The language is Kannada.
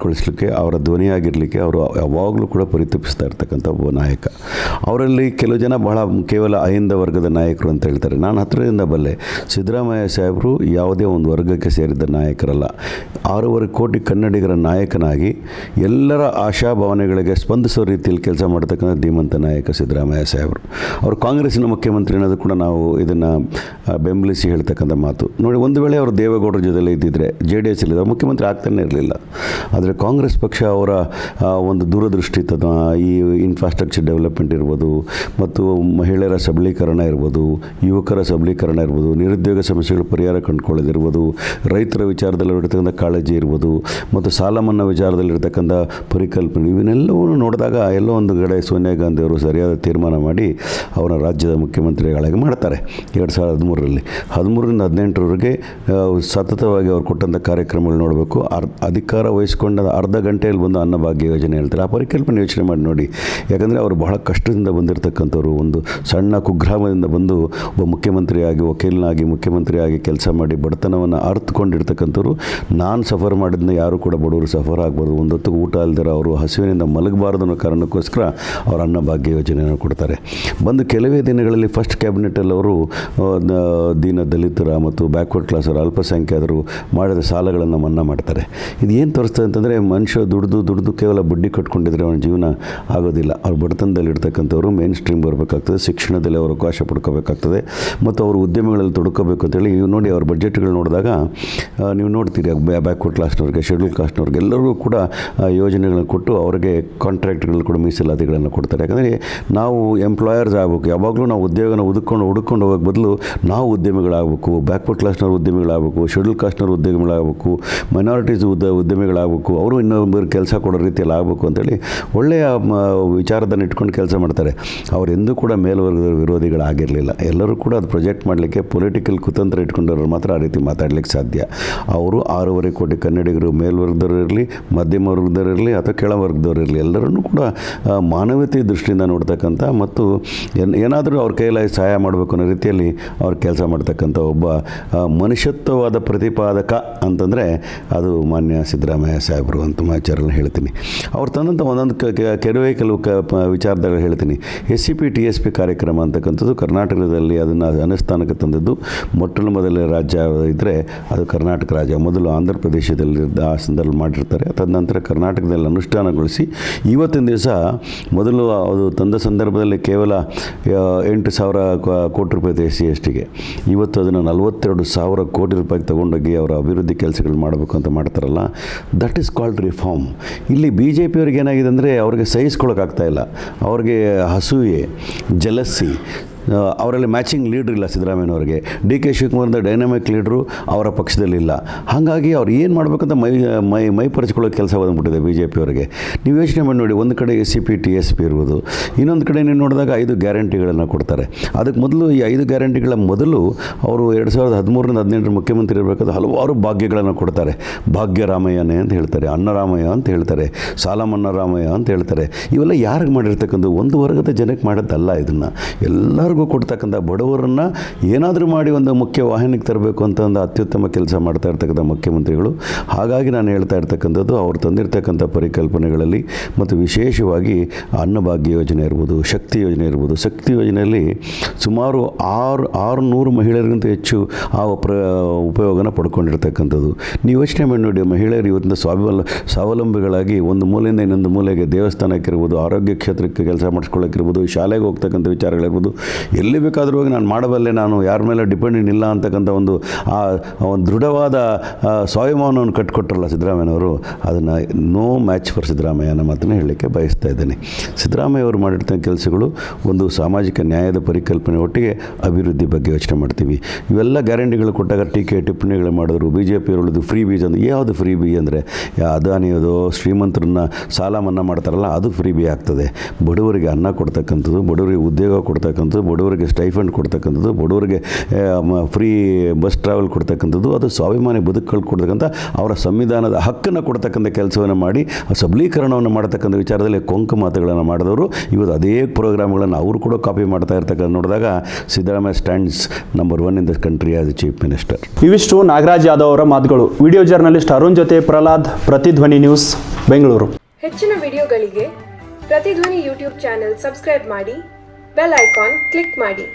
ಮಾಡಿಕೊಳಿಸ್ಲಿಕ್ಕೆ, ಅವರ ಧ್ವನಿಯಾಗಿರಲಿಕ್ಕೆ ಅವರು ಯಾವಾಗಲೂ ಕೂಡ ಪರಿತಪಿಸ್ತಾ ಇರ್ತಕ್ಕಂಥ ಒಬ್ಬ ನಾಯಕ. ಅವರಲ್ಲಿ ಕೆಲವು ಜನ ಬಹಳ ಕೇವಲ ಅಹಿಂದ ವರ್ಗದ ನಾಯಕರು ಅಂತ ಹೇಳ್ತಾರೆ. ನಾನು ಹತ್ತಿರದಿಂದ ಬಲ್ಲೆ, ಸಿದ್ದರಾಮಯ್ಯ ಸಾಹೇಬರು ಯಾವುದೇ ಒಂದು ವರ್ಗಕ್ಕೆ ಸೇರಿದ ನಾಯಕರಲ್ಲ. 6.5 ಕೋಟಿ ಕನ್ನಡಿಗರ ನಾಯಕನಾಗಿ ಎಲ್ಲರ ಆಶಾಭಾವನೆಗಳಿಗೆ ಸ್ಪಂದಿಸೋ ರೀತಿಯಲ್ಲಿ ಕೆಲಸ ಮಾಡ್ತಕ್ಕಂಥ ಧೀಮಂತ ನಾಯಕ ಸಿದ್ದರಾಮಯ್ಯ ಸಾಹೇಬರು. ಅವರು ಕಾಂಗ್ರೆಸ್ಸಿನ ಮುಖ್ಯಮಂತ್ರಿ ಅನ್ನೋದು ಕೂಡ ನಾವು ಇದನ್ನು ಬೆಂಬಲಿಸಿ ಹೇಳ್ತಕ್ಕಂಥ ಮಾತು. ನೋಡಿ, ಒಂದು ವೇಳೆ ಅವರು ದೇವೇಗೌಡರ ಜೊತೆಲೇ ಇದ್ದಿದ್ದರೆ JDS ಇಲ್ಲಿದ್ದ ಮುಖ್ಯಮಂತ್ರಿ ಆಗ್ತಾನೆ ಇರಲಿಲ್ಲ. ಆದರೆ ಕಾಂಗ್ರೆಸ್ ಪಕ್ಷ ಅವರ ಒಂದು ದೂರದೃಷ್ಟಿತನ, ಈ ಇನ್ಫ್ರಾಸ್ಟ್ರಕ್ಚರ್ ಡೆವಲಪ್ಮೆಂಟ್ ಇರ್ಬೋದು, ಮತ್ತು ಮಹಿಳೆಯರ ಸಬಲೀಕರಣ ಇರ್ಬೋದು, ಯುವಕರ ಸಬಲೀಕರಣ ಇರ್ಬೋದು, ನಿರುದ್ಯೋಗ ಸಮಸ್ಯೆಗಳ ಪರಿಹಾರ ಕಂಡುಕೊಳ್ಳೋದಿರ್ಬೋದು, ರೈತರ ವಿಚಾರದಲ್ಲಿ ಇರತಕ್ಕಂಥ ಕಾಳಜಿ ಇರ್ಬೋದು, ಮತ್ತು ಸಾಲ ಮನ್ನಾ ವಿಚಾರದಲ್ಲಿರ್ತಕ್ಕಂಥ ಪರಿಕಲ್ಪನೆ, ಇವನ್ನೆಲ್ಲವೂ ನೋಡಿದಾಗ ಎಲ್ಲೋ ಒಂದು ಕಡೆ ಸೋನಿಯಾ ಗಾಂಧಿ ಅವರು ಸರಿಯಾದ ತೀರ್ಮಾನ ಮಾಡಿ ಅವರ ರಾಜ್ಯದ ಮುಖ್ಯಮಂತ್ರಿಗಳಾಗಿ ಮಾಡ್ತಾರೆ 2013ರಲ್ಲಿ. 13ರಿಂದ 18ರವರೆಗೆ ಸತತವಾಗಿ ಅವ್ರು ಕೊಟ್ಟಂಥ ಕಾರ್ಯಕ್ರಮಗಳು ನೋಡಬೇಕು. ಅಧಿಕಾರ ವಹಿಸ್ಕೊಂಡ ಅರ್ಧ ಗಂಟೆಯಲ್ಲಿ ಬಂದು ಅನ್ನಭಾಗ್ಯ ಯೋಜನೆ ಹೇಳ್ತಾರೆ. ಆ ಪರಿಕಲ್ಪನೆ ಯೋಚನೆ ಮಾಡಿ ನೋಡಿ. ಯಾಕಂದರೆ ಅವರು ಬಹಳ ಕಷ್ಟದಿಂದ ಬಂದಿರತಕ್ಕಂಥವ್ರು, ಒಂದು ಸಣ್ಣ ಕುಗ್ರಾಮದಿಂದ ಬಂದು ಒಬ್ಬ ಮುಖ್ಯಮಂತ್ರಿಯಾಗಿ, ವಕೀಲನಾಗಿ, ಮುಖ್ಯಮಂತ್ರಿಯಾಗಿ ಕೆಲಸ ಮಾಡಿ ಬಡತನವನ್ನು ಅರ್ಥಕೊಂಡಿರ್ತಕ್ಕಂಥವ್ರು. ನಾನು ಸಫರ್ ಮಾಡಿದ್ನ ಯಾರು ಕೂಡ ಬಡವರು ಸಫರ್ ಆಗ್ಬಾರ್ದು, ಒಂದು ಹೊತ್ತಿಗೆ ಊಟ ಅಲ್ದಿರ ಅವರು ಹಸಿವಿನಿಂದ ಮಲಗಬಾರ್ದು ಅನ್ನೋ ಕಾರಣಕ್ಕೋಸ್ಕರ ಅವರು ಅನ್ನಭಾಗ್ಯ ಯೋಜನೆಯನ್ನು ಕೊಡ್ತಾರೆ. ಬಂದು ಕೆಲವೇ ದಿನಗಳಲ್ಲಿ ಫಸ್ಟ್ ಕ್ಯಾಬಿನೆಟಲ್ಲಿ ಅವರು ದೀನ ದಲಿತರ ಮತ್ತು ಬ್ಯಾಕ್ವರ್ಡ್ ಕ್ಲಾಸರು, ಅಲ್ಪಸಂಖ್ಯಾತರು ಮಾಡಿದ ಸಾಲಗಳನ್ನು ಮನ್ನಾ ಮಾಡ್ತಾರೆ. ಇದು ಏನು ತೋರಿಸ್ತದೆ ಅಂತಂದರೆ, ಮನುಷ್ಯ ದುಡ್ದು ಕೇವಲ ಬಡ್ಡಿ ಕಟ್ಕೊಂಡಿದ್ರೆ ಅವನ ಜೀವನ ಆಗೋದಿಲ್ಲ. ಅವ್ರು ಬಡತನದಲ್ಲಿ ಇರ್ತಕ್ಕಂಥವ್ರು ಮೇನ್ ಸ್ಟ್ರೀಮ್ ಬರಬೇಕಾಗ್ತದೆ, ಶಿಕ್ಷಣದಲ್ಲಿ ಅವರು ಅವಕಾಶ ಪಡ್ಕೋಬೇಕಾಗ್ತದೆ, ಮತ್ತು ಅವರು ಉದ್ಯಮಗಳಲ್ಲಿ ತೊಡ್ಕೋಬೇಕು ಅಂತೇಳಿ ನೋಡಿ ಅವ್ರ ಬಜೆಟ್ಗಳು ನೋಡಿದಾಗ ನೀವು ನೋಡ್ತೀರಿ, ಬ್ಯಾಕ್ವರ್ಡ್ ಕ್ಲಾಸ್ನವ್ರಿಗೆ, ಶೆಡ್ಯೂಲ್ ಕಾಸ್ಟ್ನವ್ರಿಗೆ ಎಲ್ಲರಿಗೂ ಕೂಡ ಯೋಜನೆಗಳನ್ನು ಕೊಟ್ಟು ಅವರಿಗೆ ಕಾಂಟ್ರಾಕ್ಟ್ಗಳು ಕೂಡ ಮೀಸಲಾತಿಗಳನ್ನು ಕೊಡ್ತಾರೆ. ಯಾಕಂದರೆ ನಾವು ಎಂಪ್ಲಾಯರ್ಸ್ ಆಗಬೇಕು, ಯಾವಾಗಲೂ ನಾವು ಉದ್ಯೋಗನ ಹುಡುಕೊಂಡು ಹೋಗೋಕ್ಕೆ ಬದಲು ನಾವು ಉದ್ಯಮಿಗಳಾಗಬೇಕು, ಬ್ಯಾಕ್ವರ್ಡ್ ಕ್ಲಾಸ್ನವ್ರು ಉದ್ಯಮಿಗಳಾಗಬೇಕು, ಶೆಡ್ಯೂಲ್ ಕಾಸ್ಟ್ನವ್ರು ಉದ್ಯಮಿಗಳಾಗಬೇಕು, ಮೈನಾರಿಟೀಸ್ ಉದ್ಯಮಿಗಳಾಗಬೇಕು, ಅವರು ಇನ್ನೊಬ್ಬರು ಕೆಲಸ ಕೊಡೋ ರೀತಿಯಲ್ಲಿ ಆಗಬೇಕು ಅಂತೇಳಿ ಒಳ್ಳೆಯ ವಿಚಾರದನ್ನು ಇಟ್ಕೊಂಡು ಕೆಲಸ ಮಾಡ್ತಾರೆ. ಅವರೆಂದೂ ಕೂಡ ಮೇಲ್ವರ್ಗದ ವಿರೋಧಿಗಳಾಗಿರಲಿಲ್ಲ. ಎಲ್ಲರೂ ಕೂಡ ಅದು ಪ್ರೊಜೆಕ್ಟ್ ಮಾಡಲಿಕ್ಕೆ ಪೊಲಿಟಿಕಲ್ ಕುತಂತ್ರ ಇಟ್ಕೊಂಡವ್ರು ಮಾತ್ರ ಆ ರೀತಿ ಮಾತಾಡಲಿಕ್ಕೆ ಸಾಧ್ಯ. ಅವರು 6.5 ಕೋಟಿ ಕನ್ನಡಿಗರು, ಮೇಲ್ವರ್ಗದವರು ಇರಲಿ, ಮಧ್ಯಮ ವರ್ಗದವರು ಇರಲಿ, ಅಥವಾ ಕೆಳವರ್ಗದವರು ಇರಲಿ, ಎಲ್ಲರನ್ನೂ ಕೂಡ ಮಾನವೀಯತೆ ದೃಷ್ಟಿಯಿಂದ ನೋಡ್ತಕ್ಕಂಥ ಮತ್ತು ಏನಾದರೂ ಅವ್ರ ಕೈಯಲ್ಲಿ ಸಹಾಯ ಮಾಡಬೇಕು ಅನ್ನೋ ರೀತಿಯಲ್ಲಿ ಅವ್ರು ಕೆಲಸ ಮಾಡ್ತಕ್ಕಂಥ ಒಬ್ಬ ಮನುಷ್ಯತ್ವವಾದ ಪ್ರತಿಪಾದಕ ಅಂತಂದರೆ ಅದು ಮಾನ್ಯ ಸಿದ್ದರಾಮಯ್ಯ ಸಾಹೇಬರು ಅಂತ ವಿಚಾರಗಳನ್ನ ಹೇಳ್ತೀನಿ. ಅವ್ರು ತಂದಂಥ ಒಂದೊಂದು ಕೆಲವು ವಿಚಾರದಾಗ ಹೇಳ್ತೀನಿ. SCP TSP ಕಾರ್ಯಕ್ರಮ ಅಂತಕ್ಕಂಥದ್ದು ಕರ್ನಾಟಕದಲ್ಲಿ ಅದನ್ನು ಅನುಷ್ಠಾನಕ್ಕೆ ತಂದದ್ದು ಮೊದಲೇ ರಾಜ್ಯ ಇದ್ದರೆ ಅದು ಕರ್ನಾಟಕ ರಾಜ್ಯ. ಮೊದಲು ಆಂಧ್ರ ಪ್ರದೇಶದಲ್ಲಿ ಆ ಸಂದರ್ಭ ಮಾಡಿರ್ತಾರೆ. ತದನಂತರ ಕರ್ನಾಟಕದಲ್ಲಿ ಅನುಷ್ಠಾನಗೊಳಿಸಿ ಇವತ್ತಿನ ದಿವಸ ಮೊದಲು ಅದು ತಂದ ಸಂದರ್ಭದಲ್ಲಿ ಕೇವಲ 8,000 ಕೋಟಿ ರೂಪಾಯಿ SC/STಗೆ. ಇವತ್ತು ಅದನ್ನು 42,000 ಕೋಟಿ ರೂಪಾಯಿಗೆ ತೊಗೊಂಡೋಗಿ ಅವರ ಅಭಿವೃದ್ಧಿ ಕೆಲಸಗಳು ಮಾಡಬೇಕು ಅಂತ ಮಾಡ್ತಾರಲ್ಲ, ದಟ್ ಈಸ್ ಕಾಲ್ಡ್ ರಿಫಾರ್ಮ್. ಇಲ್ಲಿ BJP ಅವ್ರಿಗೆ ಏನಾಗಿದೆ ಅಂದರೆ, ಅವ್ರಿಗೆ ಸಹಿಸ್ಕೊಳ್ಳೋಕ್ಕಾಗ್ತಾಯಿಲ್ಲ. ಅವ್ರಿಗೆ ಹಸೂಯೆ, ಜಲಸ್ಸಿ, ಅವರಲ್ಲಿ ಮ್ಯಾಚಿಂಗ್ ಲೀಡ್ರ್ ಇಲ್ಲ ಸಿದ್ದರಾಮಯ್ಯನವ್ರಿಗೆ. DK ಶಿವಕುಮಾರ್ದ ಡೈನಾಮಿಕ್ ಲೀಡ್ರು ಅವರ ಪಕ್ಷದಲ್ಲಿಲ್ಲ. ಹಾಗಾಗಿ ಅವ್ರು ಏನು ಮಾಡಬೇಕಂತ ಮೈಪರಿಸ್ಕೊಳ್ಳೋ ಕೆಲಸ ಬಂದುಬಿಟ್ಟಿದೆ BJP ಅವರಿಗೆ. ನೀವು ಯೋಚನೆ ಮಾಡಿ ನೋಡಿ, ಒಂದು ಕಡೆ SCP TSP ಇರ್ಬೋದು, ಇನ್ನೊಂದು ಕಡೆ ನೀವು ನೋಡಿದಾಗ 5 ಗ್ಯಾರಂಟಿಗಳನ್ನು ಕೊಡ್ತಾರೆ. ಅದಕ್ಕೆ ಮೊದಲು ಈ 5 ಗ್ಯಾರಂಟಿಗಳ ಮೊದಲು ಅವರು 2013ರಿಂದ 18 ಮುಖ್ಯಮಂತ್ರಿ ಇರಬೇಕಾದ್ರೆ ಹಲವಾರು ಭಾಗ್ಯಗಳನ್ನು ಕೊಡ್ತಾರೆ. ಭಾಗ್ಯ ರಾಮಯ್ಯನೇ ಅಂತ ಹೇಳ್ತಾರೆ, ಅನ್ನರಾಮಯ್ಯ ಅಂತ ಹೇಳ್ತಾರೆ, ಸಾಲ ಮನ್ನಾ ರಾಮಯ್ಯ ಅಂತ ಹೇಳ್ತಾರೆ. ಇವೆಲ್ಲ ಯಾರಿಗೆ ಮಾಡಿರ್ತಕ್ಕಂಥ ಒಂದು ವರ್ಗದ ಜನಕ್ಕೆ ಮಾಡೋದಲ್ಲ. ಇದನ್ನು ಎಲ್ಲರೂ ಕೊಡ್ತಕ್ಕಂಥ ಬಡವರನ್ನು ಏನಾದರೂ ಮಾಡಿ ಒಂದು ಮುಖ್ಯ ವಾಹಿನಿಗೆ ತರಬೇಕು ಅಂತ ಒಂದು ಅತ್ಯುತ್ತಮ ಕೆಲಸ ಮಾಡ್ತಾ ಇರ್ತಕ್ಕಂಥ ಮುಖ್ಯಮಂತ್ರಿಗಳು. ಹಾಗಾಗಿ ನಾನು ಹೇಳ್ತಾ ಇರ್ತಕ್ಕಂಥದ್ದು, ಅವ್ರು ತಂದಿರ್ತಕ್ಕಂಥ ಪರಿಕಲ್ಪನೆಗಳಲ್ಲಿ ಮತ್ತು ವಿಶೇಷವಾಗಿ ಅನ್ನಭಾಗ್ಯ ಯೋಜನೆ ಇರ್ಬೋದು, ಶಕ್ತಿ ಯೋಜನೆ ಇರ್ಬೋದು. ಶಕ್ತಿ ಯೋಜನೆಯಲ್ಲಿ ಸುಮಾರು 600 ಮಹಿಳೆಯರಿಗಿಂತ ಹೆಚ್ಚು ಆ ಉಪಯೋಗನ ಪಡ್ಕೊಂಡಿರ್ತಕ್ಕಂಥದ್ದು. ನೀವು ಯೋಚನೆ ಮಾಡಿ ನೋಡಿ, ಮಹಿಳೆಯರು ಇವತ್ತಿನ ಸ್ವಾವಲಂಬಿಗಳಾಗಿ ಒಂದು ಮೂಲೆಯಿಂದ ಇನ್ನೊಂದು ಮೂಲೆಗೆ, ದೇವಸ್ಥಾನಕ್ಕಿರ್ಬೋದು, ಆರೋಗ್ಯ ಕ್ಷೇತ್ರಕ್ಕೆ ಕೆಲಸ ಮಾಡಿಸ್ಕೊಳ್ಳೋಕ್ಕಿರ್ಬೋದು, ಶಾಲೆಗೆ ಹೋಗ್ತಕ್ಕಂಥ ವಿಚಾರಗಳಿರ್ಬೋದು, ಎಲ್ಲಿ ಬೇಕಾದರೂ ಹೋಗಿ ನಾನು ಮಾಡಬಲ್ಲೆ, ನಾನು ಯಾರ ಮೇಲೆ ಡಿಪೆಂಡೆಂಟ್ ಇಲ್ಲ ಅಂತಕ್ಕಂಥ ಒಂದು ದೃಢವಾದ ಸ್ವಾಭಿಮಾನವನ್ನು ಕಟ್ಟಿಕೊಟ್ರಲ್ಲ ಸಿದ್ದರಾಮಯ್ಯನವರು. ಅದನ್ನು ನೋ ಮ್ಯಾಚ್ ಫಾರ್ ಸಿದ್ದರಾಮಯ್ಯ ಅನ್ನೋ ಮಾತನ್ನು ಹೇಳಲಿಕ್ಕೆ ಬಯಸ್ತಾ ಇದ್ದೇನೆ. ಸಿದ್ದರಾಮಯ್ಯ ಅವರು ಮಾಡಿರ್ತಕ್ಕಂಥ ಕೆಲಸಗಳು ಒಂದು ಸಾಮಾಜಿಕ ನ್ಯಾಯದ ಪರಿಕಲ್ಪನೆ ಒಟ್ಟಿಗೆ ಅಭಿವೃದ್ಧಿ ಬಗ್ಗೆ ಯೋಚನೆ ಮಾಡ್ತೀವಿ. ಇವೆಲ್ಲ ಗ್ಯಾರಂಟಿಗಳು ಕೊಟ್ಟಾಗ ಟೀಕೆ ಟಿಪ್ಪಣಿಗಳು ಮಾಡಿದ್ರು. BJP ಅವರದ್ದು ಫ್ರೀ ಬೀಜ್ ಅಂದರೆ ಯಾವುದು ಫ್ರೀ ಬಿ ಅಂದರೆ, ಅದಾನಿಯದು ಶ್ರೀಮಂತರನ್ನ ಸಾಲ ಮನ್ನಾ ಮಾಡ್ತಾರಲ್ಲ, ಅದು ಫ್ರೀ ಬಿ ಆಗ್ತದೆ. ಬಡವರಿಗೆ ಅನ್ನ ಕೊಡ್ತಕ್ಕಂಥದ್ದು, ಬಡವರಿಗೆ ಉದ್ಯೋಗ ಕೊಡ್ತಕ್ಕಂಥದ್ದು, ಬಡವರಿಗೆ ಸ್ಟೈಫಂಡ್ ಕೊಡ್ತಕ್ಕಂಥದ್ದು, ಬಡವರಿಗೆ ಫ್ರೀ ಬಸ್ ಟ್ರಾವೆಲ್ ಕೊಡ್ತಕ್ಕಂಥದ್ದು, ಅದು ಸ್ವಾಭಿಮಾನಿ ಬದುಕುಗಳು ಕೊಡ್ತಕ್ಕಂಥ ಅವರ ಸಂವಿಧಾನದ ಹಕ್ಕನ್ನು ಕೊಡ್ತಕ್ಕಂಥ ಕೆಲಸವನ್ನು ಮಾಡಿ ಸಬಲೀಕರಣವನ್ನು ಮಾಡತಕ್ಕಂಥ ವಿಚಾರದಲ್ಲಿ ಕೊಂಕು ಮಾತುಗಳನ್ನು ಮಾಡಿದವರು ಇವತ್ತು ಅದೇ ಪ್ರೋಗ್ರಾಮ್ಗಳನ್ನು ಅವರು ಕೂಡ ಕಾಪಿ ಮಾಡ್ತಾ ಇರ್ತಕ್ಕಂಥ ನೋಡಿದಾಗ Siddaramaiah stands number 1 in the country as chief minister. ಇವಿಷ್ಟು ನಾಗರಾಜ್ ಯಾದವ್ ಅವರ ಮಾತುಗಳು. ವಿಡಿಯೋ ಜರ್ನಲಿಸ್ಟ್ ಅರುಣ್ ಜೊತೆ ಪ್ರಹ್ಲಾದ್, ಪ್ರತಿಧ್ವನಿ ನ್ಯೂಸ್. ಬೆಂಗಳೂರು. ಹೆಚ್ಚಿನ ವಿಡಿಯೋಗಳಿಗೆ ಪ್ರತಿಧ್ವನಿ ಯೂಟ್ಯೂಬ್ ಚಾನೆಲ್ ಸಬ್ಸ್ಕ್ರೈಬ್ ಮಾಡಿ, ಬೆಲ್ ಐಕಾನ್ ಕ್ಲಿಕ್ ಮಾಡಿ.